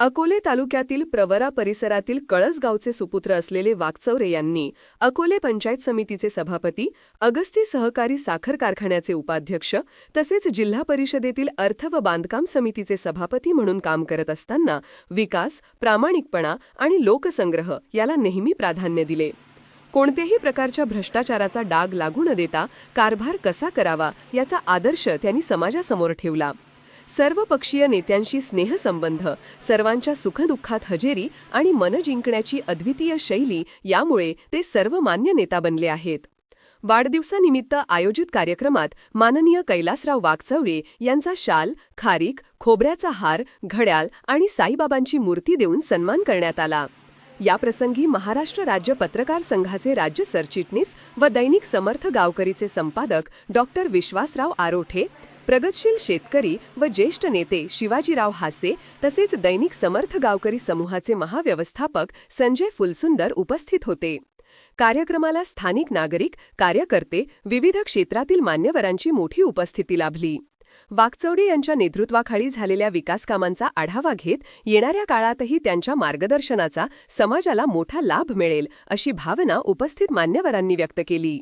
अकोले तालुक्यातील प्रवरा परिसरातील कळसगावचे सुपुत्र असलेले वाकचौरे यांनी अकोले पंचायत समितीचे सभापती, अगस्ती सहकारी साखर कारखान्याचे उपाध्यक्ष तसेच जिल्हा परिषदेतील अर्थ व बांधकाम समितीचे सभापती म्हणून काम करत असताना विकास, प्रामाणिकपणा आणि लोकसंग्रह याला नेहमी प्राधान्य दिले. कोणत्याही प्रकारच्या भ्रष्टाचाराचा डाग लागू न देता कारभार कसा करावा याचा आदर्श त्यांनी समाजासमोर ठेवला. सर्वपक्षीय नेत्यांशी स्नेहसंबंध, सर्वांच्या सुखदुःखात हजेरी आणि मन जिंकण्याची अद्वितीय शैली यामुळे ते सर्वमान्य नेता बनले आहेत. वाढदिवसानिमित्त आयोजित कार्यक्रमात माननीय कैलासराव वाकचौरे यांचा शाल, खारीक, खोबऱ्याचा हार, घड्याळ आणि साईबाबांची मूर्ती देऊन सन्मान करण्यात आला. याप्रसंगी महाराष्ट्र राज्य पत्रकार संघाचे राज्य सरचिटणीस व दैनिक समर्थ गावकरीचे संपादक डॉक्टर विश्वासराव आरोठे, प्रगतशील शेतकरी व ज्येष्ठ नेते शिवाजीराव हासे तसेच दैनिक समर्थ गावकरी समूहाचे महाव्यवस्थापक संजय फुलसुंदर उपस्थित होते. कार्यक्रमाला स्थानिक नागरिक, कार्यकर्ते, विविध क्षेत्रातील मान्यवरांची मोठी उपस्थिती लाभली. वाकचौरे यांच्या नेतृत्वाखाली झालेल्या विकासकामांचा आढावा घेत येणाऱ्या काळातही त्यांच्या मार्गदर्शनाचा समाजाला मोठा लाभ मिळेल अशी भावना उपस्थित मान्यवरांनी व्यक्त केली.